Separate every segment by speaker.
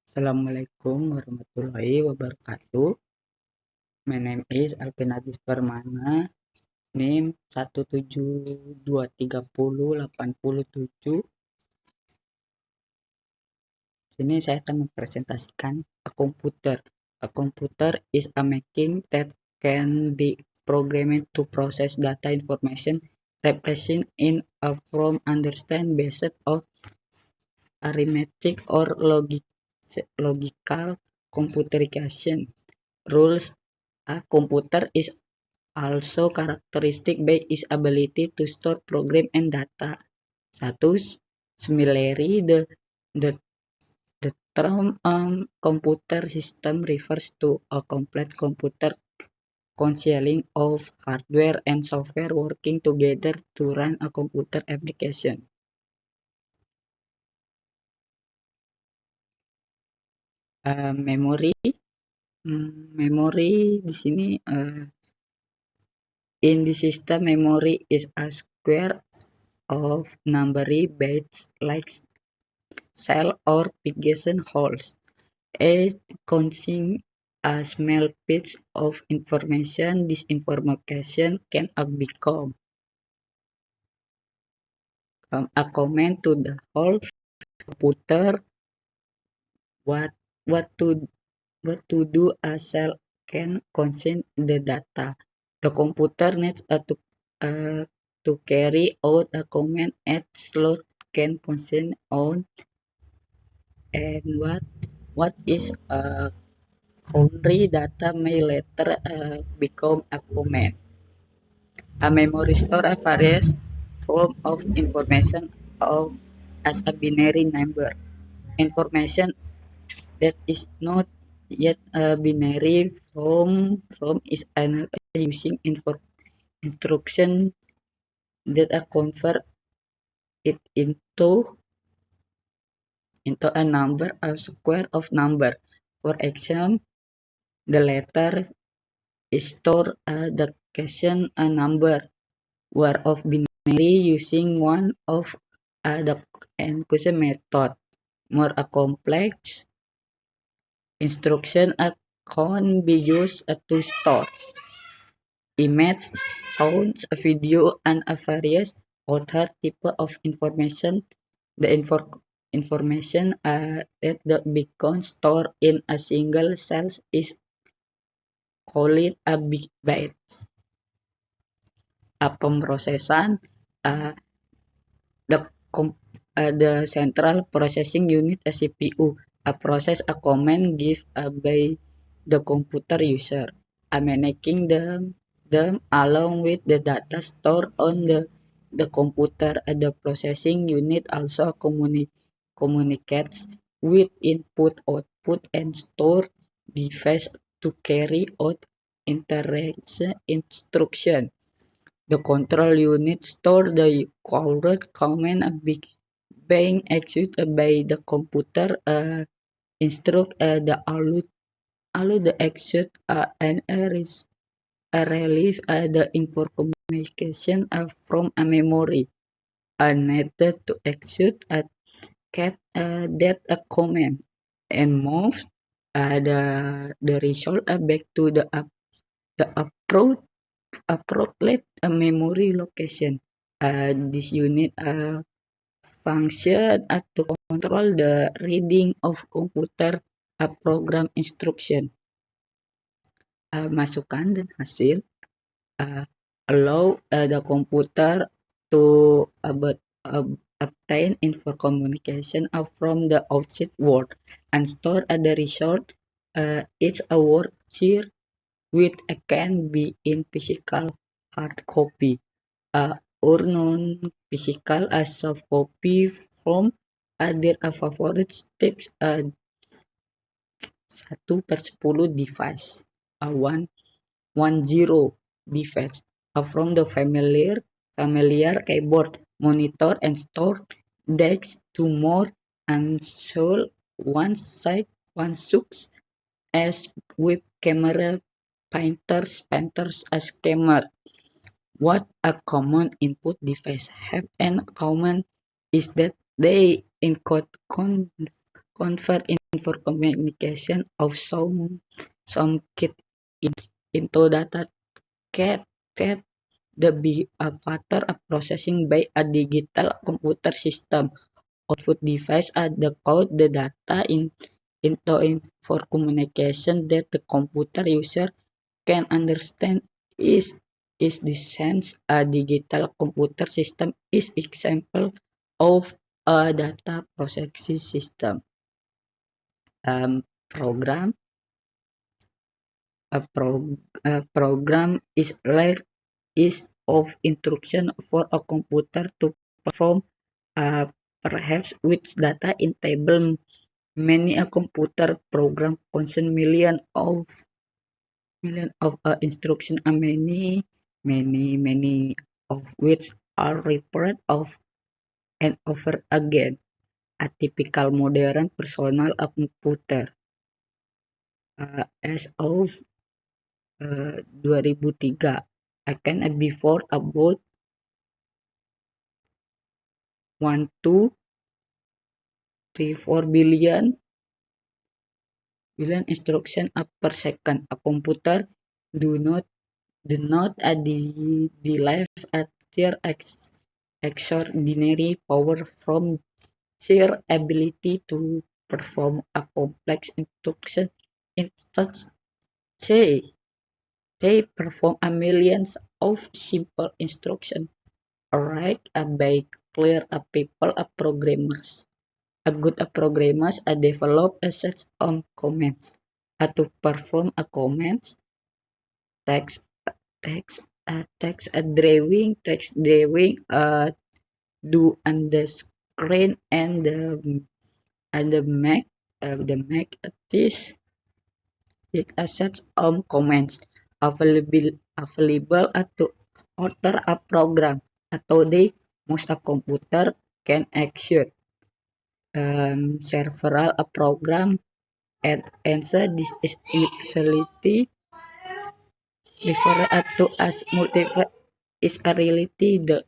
Speaker 1: Assalamualaikum warahmatullahi wabarakatuh. My name is Alvinadis Permana. NIM 172308007. Sini saya akan mempresentasikan a computer. A computer is a machine that can be programmed to process data information represented in a form understand based on arithmetic or logical computation rules. A computer is also characteristic by its ability to store, program, and data. 1. Similarly, the term computer system refers to a complex computer consisting of hardware and software working together to run a computer application. Memory di sini in the system, memory is a square of numeric bytes like cell or pigeonholes. It contains a small piece of information. This information can become a comment to the whole computer. What to do a cell can contain the data. The computer needs to carry out a command at slot can contain on. And what is a boundary data may later become a command. A memory store a various form of information of as a binary number. Information that is not yet a binary form is another using instruction that convert it into a number, a square of number. For example, the letter is stored the question a number word of binary using one of the encryption method. More a complex instruction can be used to store image, sounds, video, and a various other type of information. The information that becomes stored in a single cell is called a big byte. A pemrosesan the central processing unit, a CPU, a process a command give by the computer user, managing them along with the data stored on the computer. The processing unit also communicates with input, output, and store device to carry out instruction. The control unit store the correct command being executed by the computer. Instruct the allow the execute and relieve the information from a memory. Needed to execute that command and move the result back to the appropriate memory location. This unit function to control the reading of computer program instruction. Masukan dan hasil allow the computer to obtain communication from the outside world and store the result. Each word here with can be in physical hard copy or non-physical as soft copy from other favorite steps. 1/10 device, 110 device from the familiar keyboard, monitor, and store decks to more and soul one side one sucks as web camera painters as camera. What a common input device have in common is that they encode convert for communication of some kit into data cat the be a factor of processing by a digital computer system. Output device are the code the data into for communication that the computer user can understand is the sense a digital computer system is example of a data processing system. Program a program is of instruction for a computer to perform perhaps with data in table. Many a computer program contain million of instruction and many of which are repeated of and over again. A typical modern personal computer as of 2003 akan before about 1 to 3 4 billion per second. A computer do not derive at their extraordinary power from sheer ability to perform a complex instruction. Instead, they perform a millions of simple instructions right by clear a people a programmers. A good programmers develop a set of commands to perform a commands text text drawing do on the screen and the make this a set of commands available to alter a program atau they most a computer can execute several a program and answer this is easily referred to as multiple is a reality. The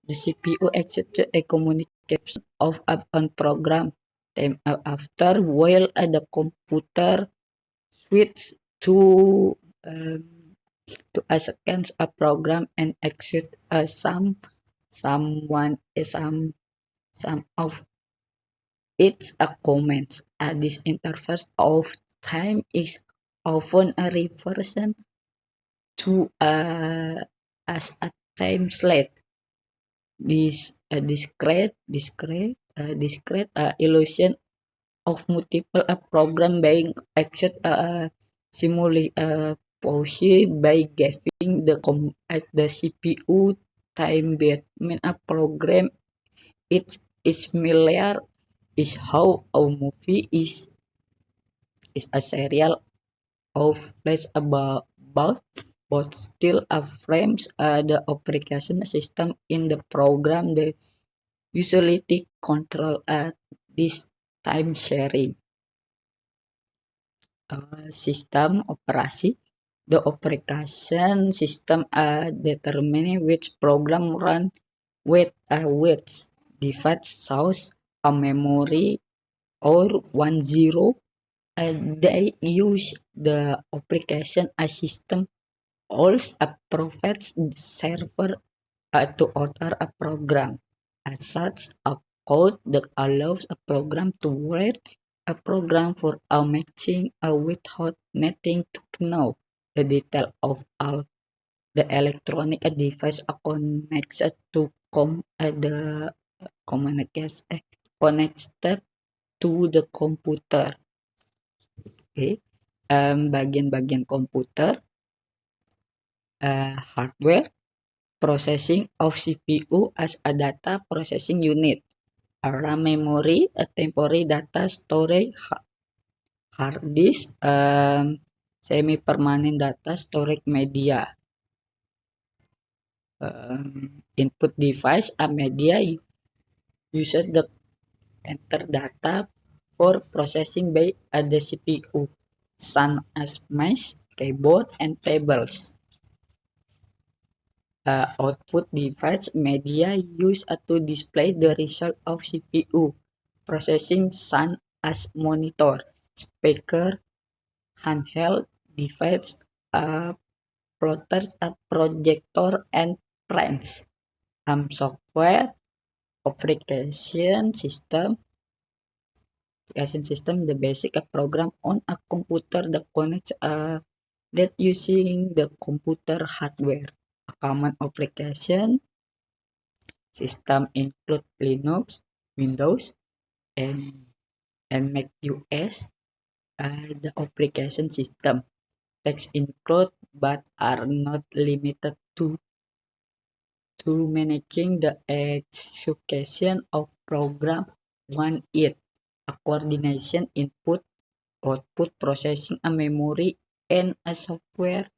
Speaker 1: CPU executes a communication of an program time after while the computer switch to um, a sequence a program and execute some of its a comments. This interface of time is often a reversion to as a time slate. This discrete illusion of multiple program being executed simultaneously by giving the CPU time between a program. It is similar is how a movie is a serial of flash about but still frames the operation system in the program the utility control this time sharing system operasi. The operation system determine which program run with which device source a memory or 10. They use the application a system also provides server to alter a program. As such, a code that allows a program to write a program for a matching without needing to know the detail of all the electronic device connected to the communication connected to the computer. Okay. Bagian-bagian komputer, hardware, processing of CPU as a data processing unit, RAM memory, a temporary data storage, hard disk, semi permanent data storage media, input device, a media uses the enter data for processing by the CPU, such as mice, keyboard, and tables. Output device media used to display the result of CPU processing, such as monitor, speaker, handheld device, plotters, a projector, and friends. Software, application system, the basic program on a computer that connects that using the computer hardware. A common application system include Linux, Windows, and Mac OS. The application system text include but are not limited to managing the execution of program one it a coordination input output processing a memory and a software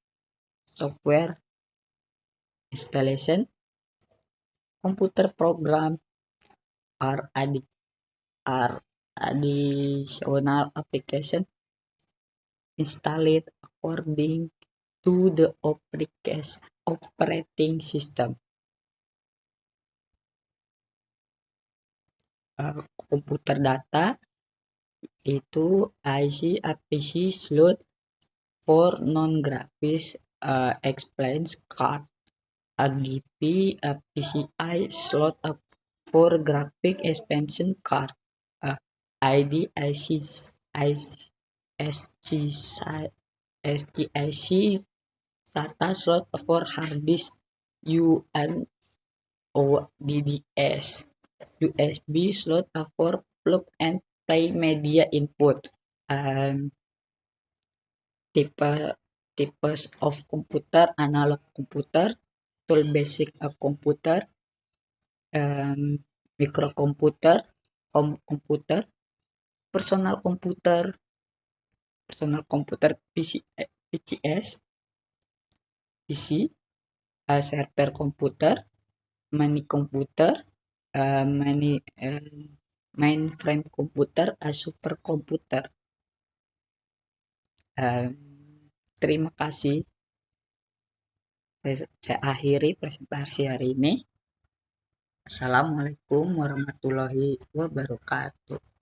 Speaker 1: installation. Computer program are are additional application installed according to the operating system. Komputer data itu IC, APC, slot for non-graphics, explains card, AGP, PCI slot for graphic expansion card, ID, ICs, STIC, SATA slot for hard disk, UNODDS, USB slot for plug and play media input. Um, Types of computer: analog computer, tool basic computer, um, microcomputer, home computer, personal computer PCS, PC, server computer, mini computer, mainframe computer, supercomputer. Terima kasih. Saya akhiri presentasi hari ini. Assalamualaikum warahmatullahi wabarakatuh.